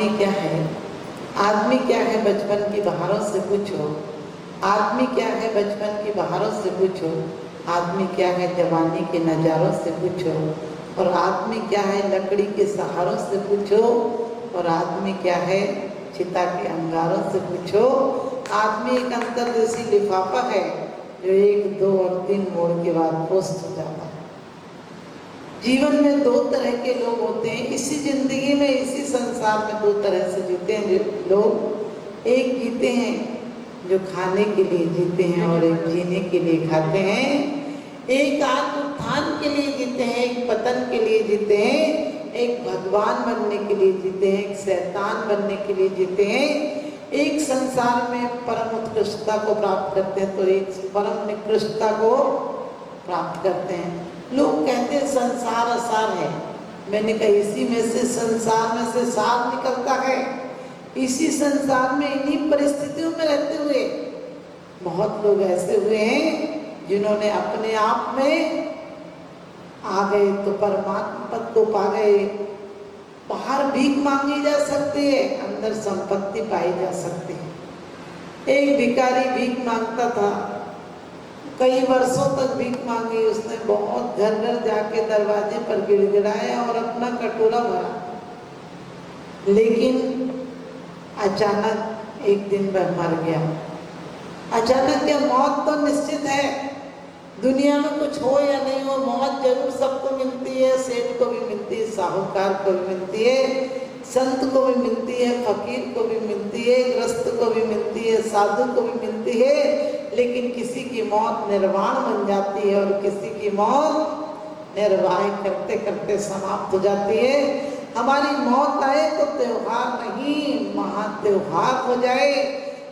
आदमी क्या है? आदमी क्या है बचपन की बहारों से पूछो। आदमी क्या है बचपन की बहारों से पूछो। आदमी क्या है जवानी के नज़ारों से पूछो। और आदमी क्या है लकड़ी के सहारों से पूछो। और आदमी क्या है चिता के अंगारों से पूछो। आदमी एक अंतर्देशी लिफाफा है जो 1, 2 और 3 मोड़ के बाद पोस्ट हो जाता है। जीवन में 2 तरह के लोग होते हैं। इसी जिंदगी में, इसी संसार में 2 तरह से जीते हैं जो लोग। एक जीते हैं जो खाने के लिए जीते हैं और एक जीने के लिए खाते हैं। एक आत्मोत्थान के लिए जीते हैं, एक पतन के लिए जीते हैं। एक भगवान बनने के लिए जीते हैं, एक शैतान बनने के लिए जीते हैं। एक संसार में परम उत्कृष्टता को प्राप्त करते हैं तो एक परम निकृष्टता को प्राप्त करते हैं। लोग कहते हैं संसार असार है। मैंने कहा इसी में से संसार में से सार निकलता है। इसी संसार में इन्हीं परिस्थितियों में रहते हुए बहुत लोग ऐसे हुए हैं जिन्होंने अपने आप में आ गए तो परमात्मा पद को पा गए। बाहर भीख मांगी जा सकती है, अंदर संपत्ति पाई जा सकती है। एक भिखारी भीख मांगता था, कई वर्षों तक भीख मांगी उसने। बहुत घर घर जाके दरवाजे पर गिड़गिड़ाया और अपना कटोरा भरा, लेकिन अचानक एक दिन वह मर गया। अचानक क्या? मौत तो निश्चित है। दुनिया में कुछ हो या नहीं हो, मौत जरूर सबको मिलती है। सेठ को भी मिलती है, साहूकार को भी मिलती है, संत को भी मिलती है, फकीर को भी मिलती है, ग्रस्त को भी मिलती है, साधु को भी मिलती है। लेकिन किसी की मौत निर्वाण बन जाती है और किसी की मौत निर्वाह करते करते समाप्त हो जाती है। हमारी मौत आए तो त्योहार नहीं, महात्योहार हो जाए।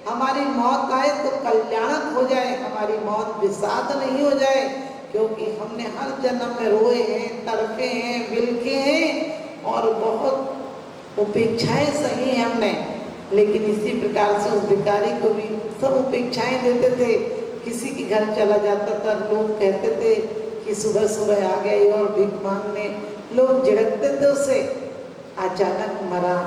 हमारी मौत आए तो कल्याणक हो जाए, हमारी मौत विषाद नहीं हो जाए। क्योंकि हमने हर जन्म में रोए हैं, तड़पे हैं, बिलखे हैं और बहुत उपेक्षाएं सही हैं हमने। लेकिन इसी प्रकार से उस भिखारी को भी सब उपेक्षाएं देते थे। किसी के घर चला जाता था, लोग कहते थे कि सुबह सुबह आ गए और भीख मांगने, लोग झिड़कते थे उसे। अचानक मरा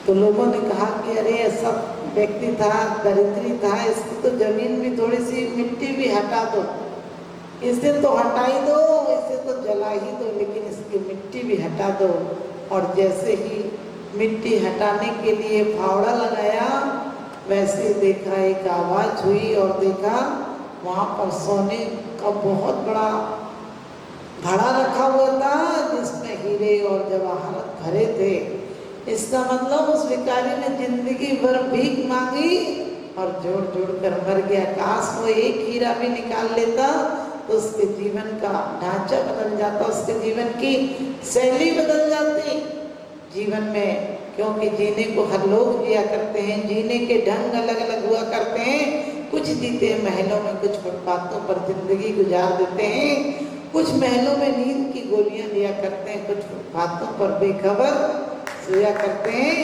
तो लोगों ने कहा कि अरे ऐसा व्यक्ति था, दरिद्री था, इसकी तो जमीन भी थोड़ी सी मिट्टी भी हटा दो, इसे तो हटा ही दो, इसे तो जला ही दो, लेकिन इसकी मिट्टी भी हटा दो। और जैसे ही मिट्टी हटाने के लिए फावड़ा लगाया, वैसे ही देखा एक आवाज हुई और देखा वहाँ पर सोने का बहुत बड़ा घड़ा रखा हुआ था जिसमें हीरे और जवाहरात भरे थे। इसका मतलब उस भिखारी ने जिंदगी भर भीख मांगी और जोड़ जोड़ कर मर गया। काश वो एक हीरा भी निकाल लेता तो उसके जीवन का ढांचा बदल जाता, उसके जीवन की शैली बदल जाती जीवन में। क्योंकि जीने को हर लोग जिया करते हैं, जीने के ढंग अलग अलग हुआ करते हैं। कुछ जीते हैं महलों में, कुछ फुटपाथों पर जिंदगी गुजार देते हैं, कुछ महलों में नींद की गोलियां लिया करते हैं, कुछ फुटपाथों पर बेखबर सोया करते हैं।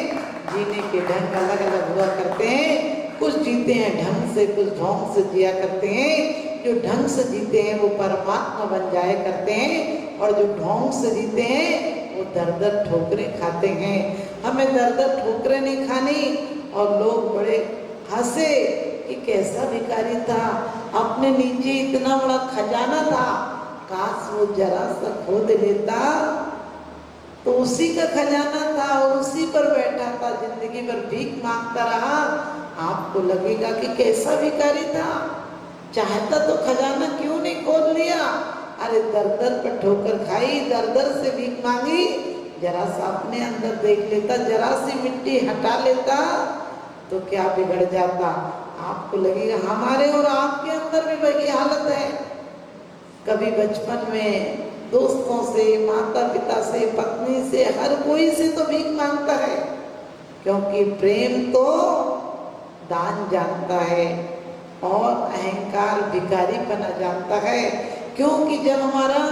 जीने के ढंग अलग अलग हुआ करते हैं। कुछ जीते हैं ढंग से, कुछ ढोंग से जिया करते हैं। जो ढंग से जीते हैं वो परमात्मा बन जाया करते हैं, और जो ढोंग से जीते हैं वो दर दर ठोकरें खाते हैं। हमें दर दर ठोकरें नहीं खानी। और लोग बड़े हंसे कि कैसा भिखारी था, अपने नीचे इतना बड़ा खजाना था, काश वो जरा सा खोद लेता तो उसी का खजाना था और उसी पर बैठा था, जिंदगी भर भीख मांगता रहा। आपको लगेगा कि कैसा भिखारी था, चाहता तो खजाना क्यों नहीं खोद लिया। अरे दर दर पर ठोकर खाई, दर दर से भीख मांगी, जरा सा अपने अंदर देख लेता, जरा सी मिट्टी हटा लेता तो क्या बिगड़ जाता। आपको लगेगा हमारे और आपके अंदर भी वही हालत है। कभी बचपन में दोस्तों से, माता पिता से, पत्नी से, हर कोई से तो भीख मांगता है, क्योंकि प्रेम तो दान जानता है और अहंकार भिखारी बना जानता है। क्योंकि जब हमारा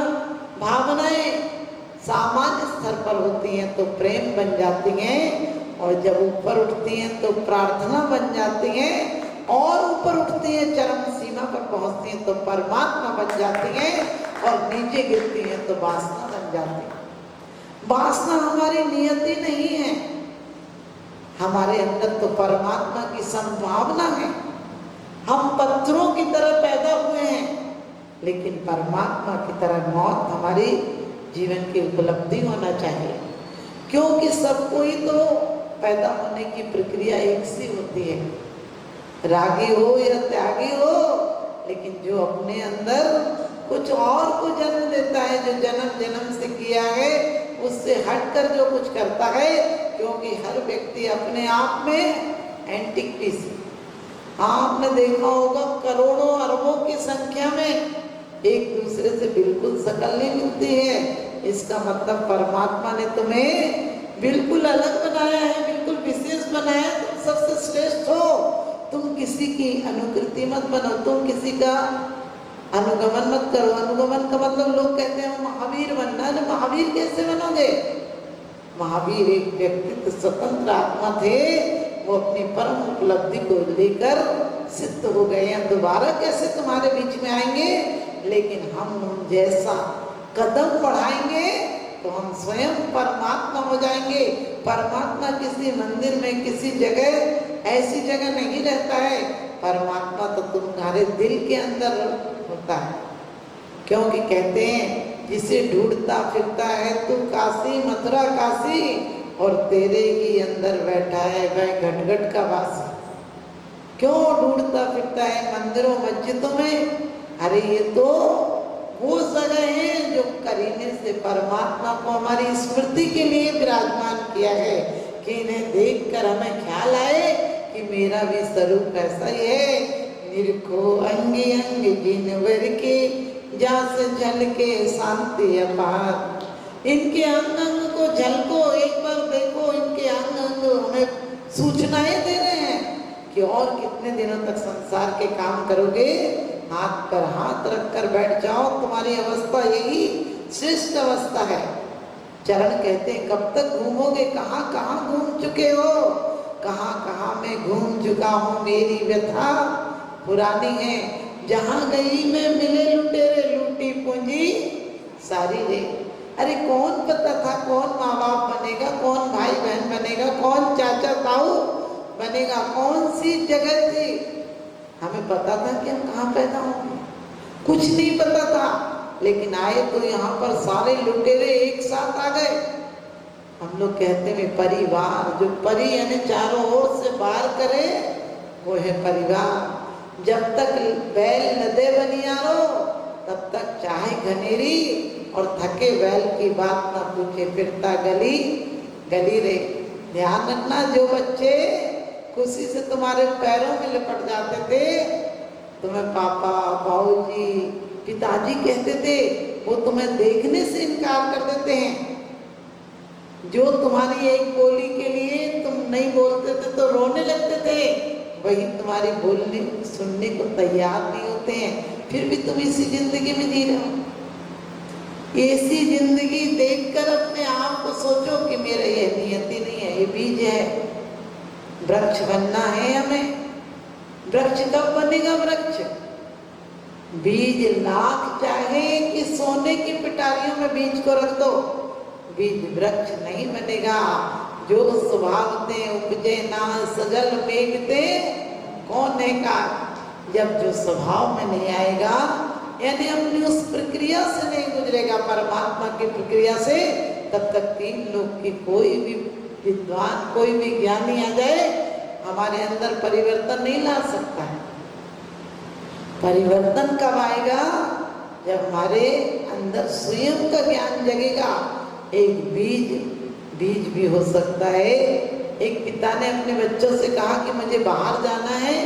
भावनाएं सामान्य स्तर पर होती हैं तो प्रेम बन जाती हैं, और जब ऊपर उठती हैं तो प्रार्थना बन जाती हैं, और ऊपर उठती हैं चरम सीमा पर पहुंचती हैं तो परमात्मा बन जाती हैं, और नीचे गिरती हैं तो वासना बन जाती है। वासना हमारी नियति नहीं है, हमारे अंदर तो परमात्मा की संभावना है। हम पत्थरों की तरह पैदा हुए हैं, लेकिन परमात्मा की तरह मौत हमारी जीवन की उपलब्धि होना चाहिए, क्योंकि सबको ही तो पैदा होने की प्रक्रिया एक सी होती है, रागी हो या त्यागी हो, लेकिन जो अपने अंदर कुछ और को जन्म देता है, जो जन्म जन्म से किया है उससे हटकर जो कुछ करता है, क्योंकि हर व्यक्ति अपने आप में एंटिक पीस है। आपने देखा होगा करोड़ों अरबों की संख्या में एक दूसरे से बिल्कुल शकल नहीं मिलती है। इसका मतलब परमात्मा ने तुम्हें बिल्कुल अलग बनाया है, बिल्कुल विशेष बनाया है, तुम सबसे श्रेष्ठ हो। तुम किसी की अनुकृति मत बनो, तुम किसी का अनुगमन मत करो। अनुगमन का मतलब लोग कहते हैं महावीर बनना है, महावीर कैसे बनोगे? महावीर एक व्यक्तित्व स्वतंत्र आत्मा थे, वो अपनी परम उपलब्धि को लेकर सिद्ध हो गए हैं। दोबारा कैसे तुम्हारे बीच में आएंगे? लेकिन हम जैसा कदम बढ़ाएंगे तो हम स्वयं परमात्मा हो जाएंगे। परमात्मा किसी मंदिर में, किसी जगह, ऐसी जगह नहीं रहता है। परमात्मा तो तुम्हारे दिल के अंदर होता है, क्योंकि कहते हैं जिसे ढूंढता फिरता है तू काशी मथुरा काशी, और तेरे ही अंदर बैठा है वह घट घट का वासी। क्यों ढूंढता फिरता है मंदिरों मस्जिदों में? अरे ये तो वो जगह है जो करीने से परमात्मा को हमारी स्मृति के लिए विराजमान किया है, कि इन्हें देखकर हमें ख्याल आए कि मेरा भी स्वरूप ऐसा ही है। निरखो अंगे अंग जिनवर के, जहाँ से झलके शांति अपार। इनके अंग अंग को झलको, एक बार देखो, इनके अंग अंग हमें सूचनाएं दे रहे हैं कि और कितने दिनों तक संसार के काम करोगे। हाथ पर हाथ रखकर बैठ जाओ, तुम्हारी अवस्था यही श्रेष्ठ अवस्था है। चरण कहते हैं कब तक घूमोगे? कहाँ कहाँ घूम चुके हो, कहाँ कहाँ मैं घूम चुका हूँ, मेरी व्यथा पुरानी है। जहाँ गई मैं मिले लुटेरे, लूटी पूंजी सारी रे। अरे कौन पता था कौन माँ बाप बनेगा, कौन भाई बहन बनेगा, कौन चाचा ताऊ बनेगा, कौन सी जगह थी? हमें पता था कि हम कहाँ पैदा होंगे? कुछ नहीं पता था, लेकिन आए तो यहाँ पर सारे लुटेरे एक साथ आ गए। हम लोग कहते हैं परिवार, जो परी यानी चारों ओर से बाहर करे वो है परिवार। जब तक बैल नदे बनियारो तब तक चाहे घनेरी, और थके बैल की बात ना पूछे फिरता गली गली रे। ध्यान रखना, जो बच्चे खुशी से तुम्हारे पैरों में लिपट जाते थे, तुम्हें पापा बाबूजी पिताजी कहते थे, वो तुम्हें देखने से इनकार कर देते हैं। जो तुम्हारी एक बोली के लिए तुम नहीं बोलते थे तो रोने लगते थे, वही तुम्हारी बोलने सुनने को तैयार नहीं होते हैं। फिर भी तुम इसी जिंदगी में जी रहे हो। ऐसी जिंदगी देखकर अपने आप को सोचो कि मेरा ये नियति नहीं है, ये बीज है। वृक्ष बनना है हमें। वृक्ष कब बनेगा? वृक्ष बीज लाख चाहे कि सोने की पिटारियों में बीज को रख दो, बीज वृक्ष नहीं बनेगा। जो स्वभावते उपजे ना सजल मेघते कौन है का। जब जो स्वभाव में नहीं आएगा, यानी अपनी उस प्रक्रिया से नहीं गुजरेगा, परमात्मा की प्रक्रिया से, तब तक तीन लोग की कोई भी विद्वान, कोई भी ज्ञानी आ जाए, हमारे अंदर परिवर्तन नहीं ला सकता है। परिवर्तन कब आएगा? जब हमारे अंदर स्वयं का ज्ञान जगेगा। एक बीज भी हो सकता है। एक पिता ने अपने बच्चों से कहा कि मुझे बाहर जाना है,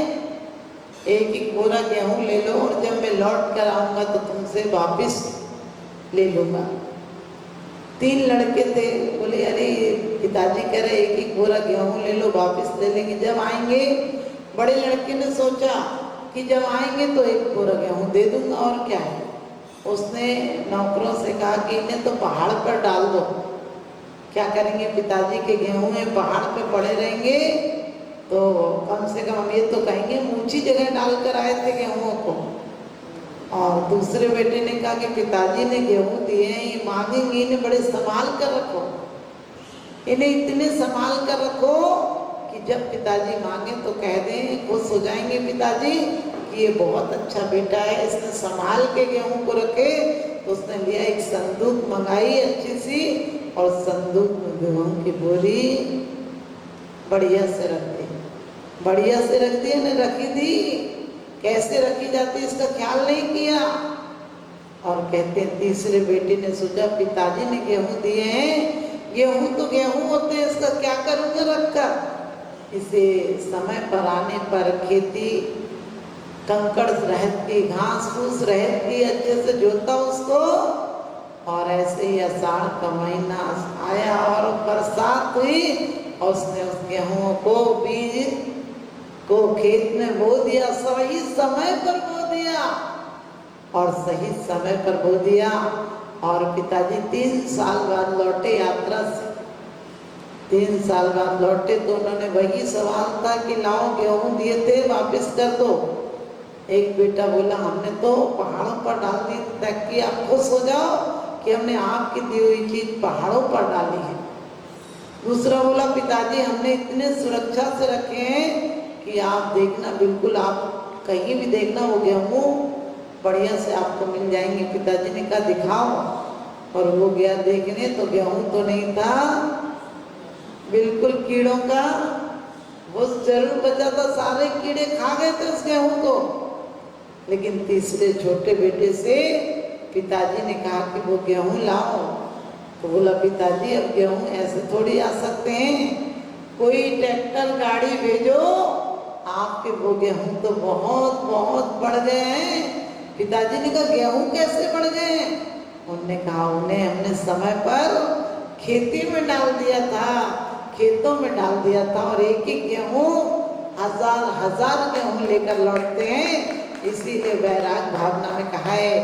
एक ही कोरा गेहूं ले लो और जब मैं लौट कर आऊंगा तो तुमसे वापस ले लूंगा। 3 लड़के थे, बोले अरे पिताजी कह रहे एक ही कोरा गेहूं ले लो, वापस ले लेंगे जब आएंगे। बड़े लड़के ने सोचा कि जब आएंगे तो एक कोरा गेहूं दे दूंगा, और क्या है। उसने नौकरों से कहा कि इन्हें तो पहाड़ पर डाल दो। क्या करेंगे? पिताजी के गेहूं में पहाड़ पे पड़े रहेंगे तो कम से कम हम ये तो कहेंगे ऊंची जगह डालकर आए थे गेहूं को। और दूसरे बेटे ने कहा कि पिताजी ने गेहूं दिए हैं, ये मांगेंगे, इन्हें बड़े संभाल कर रखो, इन्हें इतने संभाल कर रखो कि कि जब पिताजी मांगे तो कह दें, खुश हो जाएंगे पिताजी कि ये बहुत अच्छा बेटा है, इसने संभाल के गेहूं को रखे। तो उसने लिया, एक संदूक मंगाई अच्छी सी, और संदूक में गेहूं की बोरी बढ़िया से रख दी, बढ़िया से रख दी ने रखी दी। कैसे रखी जाती इसका ख्याल नहीं किया। और कहते हैं तीसरे बेटे ने सोचा पिताजी ने गेहूं दिए हैं, गेहूं तो गेहूं होते हैं, इसका क्या करूंगा रखकर। इसे समय पर आने पर खेती कंकड़ रहती, घास फूस रहती, अच्छे से जोता उसको। और ऐसे ही आषाढ़ का महीना आया और बरसात हुई, और उसने उस गेहूं को बीज को खेत में बो दिया, सही समय पर बो दिया, और सही समय पर बो दिया। और पिताजी 3 साल बाद लौटे यात्रा से। 3 साल बाद लौटे तो उन्होंने वही सवाल था कि लाओ गेहूं दिए थे वापस कर दो। एक बेटा बोला हमने तो पहाड़ों पर डाल दी ताकि आप खुश हो जाओ कि हमने आपकी दी हुई चीज पहाड़ों पर डाली है। दूसरा बोला पिताजी हमने इतने सुरक्षा से रखे हैं कि आप देखना, बिल्कुल आप कहीं भी देखना वो गेहूं बढ़िया से आपको मिल जाएंगे। पिताजी ने कहा दिखाओ, और वो गया देखने तो गेहूं तो नहीं था, बिल्कुल कीड़ों का वो जरूर बचा था, सारे कीड़े खा गए थे उस गेहूं को। लेकिन तीसरे छोटे बेटे से पिताजी ने कहा कि वो गेहूं लाओ। तो बोला पिताजी अब गेहूं ऐसे थोड़ी आ सकते हैं, कोई ट्रैक्टर गाड़ी भेजो, आपके वो गेहूं तो बहुत बहुत बढ़ गए हैं। पिताजी ने कहा गेहूं कैसे बढ़ गए? उन्होंने कहा उन्हें हमने समय पर खेती में डाल दिया था, खेतों में डाल दिया था, और एक एक गेहूं हजार हजार गेहूं लेकर लौटते हैं। इसीलिए वैराग भावना में कहा है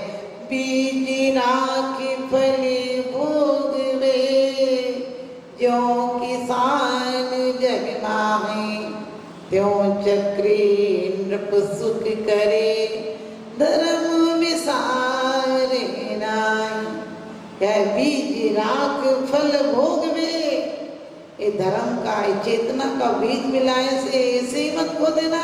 बीज राखी फली भोग वे, ज्यों किसान जग माहे, त्यों चक्री नृप सुख करे, धर्म विसारे नाई। क्या बीज राख फल भोग वे, ये धर्म का, ये चेतना का बीज मिलाए से ऐसे ही मत खो देना,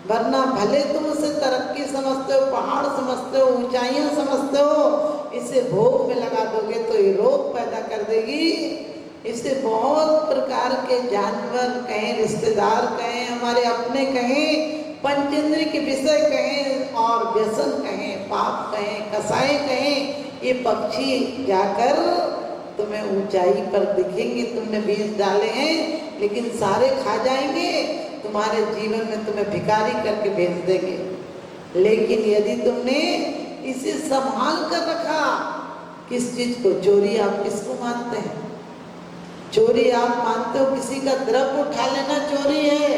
वरना भले तुम उसे तरक्की समझते हो, पहाड़ समझते हो, ऊंचाइयां समझते हो, इसे भोग में लगा दोगे तो ये रोग पैदा कर देगी। इसे बहुत प्रकार के जानवर कहें, रिश्तेदार कहें, हमारे अपने कहें, पंचेंद्रिय के विषय कहें, और व्यसन कहें, पाप कहें, कसाई कहें, ये पक्षी जाकर तुम्हें ऊंचाई पर दिखेंगे, तुमने बीज डाले हैं लेकिन सारे खा जाएंगे, तुम्हारे जीवन में तुम्हें भिखारी करके भेज देंगे। लेकिन यदि तुमने इसे संभाल कर रखा, किस चीज को, चोरी आप किसको मानते हैं? चोरी आप मानते हो किसी का द्रव्य उठा लेना चोरी है,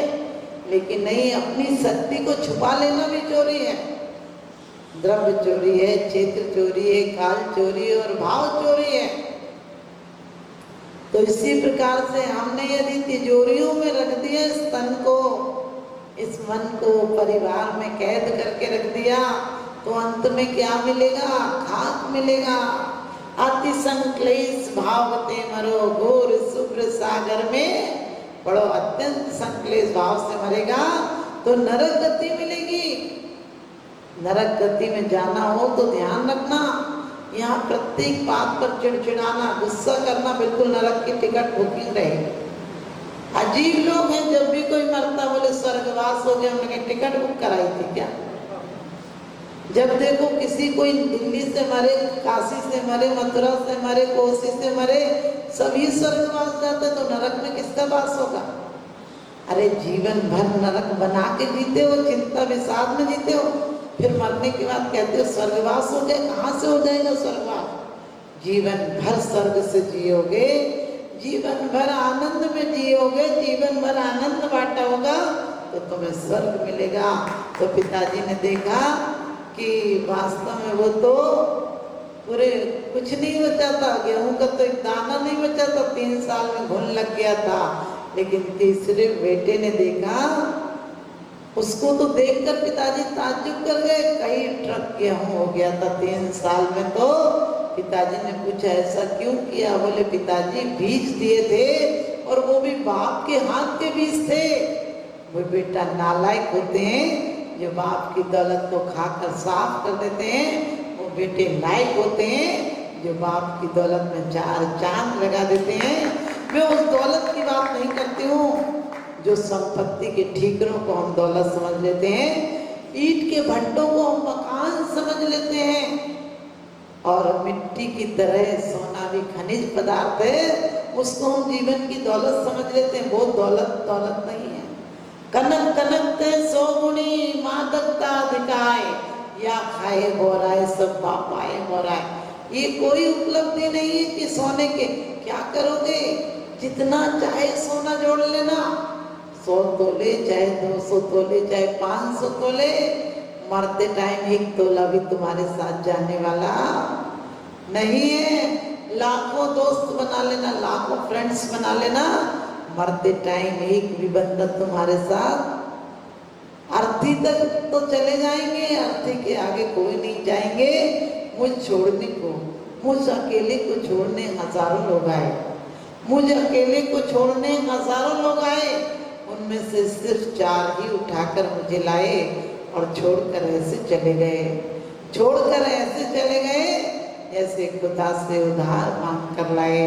लेकिन नहीं, अपनी शक्ति को छुपा लेना भी चोरी है। द्रव्य चोरी है, क्षेत्र चोरी है, काल चोरी है, और भाव चोरी है। तो इसी प्रकार से हमने यदि तिजोरियों में रख दिया इस तन को, इस मन को परिवार में कैद करके रख दिया, तो अंत में क्या मिलेगा? खाक मिलेगा। अति संक्लेश भावते मरो, घोर शुभ्र सागर में पड़ो। अत्यंत संक्लेश भाव से मरेगा तो नरक गति मिलेगी। नरक गति में जाना हो तो ध्यान रखना, यहाँ प्रत्येक बात पर चिड़चिड़ाना, गुस्सा करना बिल्कुल नरक की टिकट बुकिंग रहेगी। अजीब लोग हैं, जब भी कोई मरता बोले स्वर्गवास हो गया, हमने टिकट बुक कराई थी क्या? जब देखो किसी कोई दिल्ली से मरे, काशी से मरे, मथुरा से मरे, कोसी से मरे, सभी स्वर्गवास जाते, तो नरक में किसका वास होगा? अरे जीवन भर नरक बना के जीते हो, चिंता विषाद में जीते हो, फिर मरने के बाद कहते हो स्वर्गवास हो गया। कहाँ से हो जाएगा स्वर्गवास? जीवन भर स्वर्ग से जियोगे, जीवन भर आनंद में जियोगे, जीवन भर आनंद बांटा होगा तो तुम्हें स्वर्ग मिलेगा। तो पिताजी ने देखा कि वास्तव में वो तो पूरे कुछ नहीं बचा था, गेहूं का तो एक दाना नहीं बचा था, 3 साल में घुन लग गया था। लेकिन तीसरे बेटे ने देखा, उसको तो देखकर पिताजी ताज्जुब कर गए, कई ट्रक गेहूं हो गया था 3 साल में। तो पिताजी ने पूछा ऐसा क्यों किया? बोले पिताजी बीज दिए थे और वो वो भी बाप के हाथ के बीज थे। वो बेटा नालायक होते हैं जो बाप की दौलत को खाकर साफ कर देते हैं, वो बेटे लायक होते हैं जो बाप की दौलत में चार चांद लगा देते हैं। मैं उस दौलत की बात नहीं करती हूँ जो संपत्ति के ठीकरों को हम दौलत समझ लेते हैं, ईंट के भट्टों को हम मकान समझ लेते हैं, और मिट्टी की तरह सोना भी खनिज पदार्थ है, उसको हम जीवन की दौलत समझ लेते हैं। वो दौलत नहीं है। कनक कनक ते सौ गुणी मादकता दिखाए, या खाए बोराए सब पापाए मोराए। ये कोई उपलब्धि नहीं है कि सोने के क्या करोगे, जितना चाहे सोना जोड़ लेना, 100 तोले चाहे 200 तोले चाहे 500 तोले, मरते टाइम 1 तोला भी तुम्हारे साथ जाने वाला नहीं है। लाखों दोस्त बना लेना, लाखों फ्रेंड्स बना लेना, मरते टाइम एक भी बंदा तुम्हारे साथ, अर्थी तक तो चले जाएंगे, अर्थी के आगे कोई नहीं जाएंगे। मुझ छोड़ने को, मुझ अकेले को छोड़ने हजारों लोग आए, मुझ अकेले को छोड़ने हजारों लोग आए, उनमें से सिर्फ 4 ही उठाकर मुझे लाए और छोड़कर ऐसे चले गए, छोड़कर ऐसे चले गए जैसे खुदा से उधार मांग कर लाए।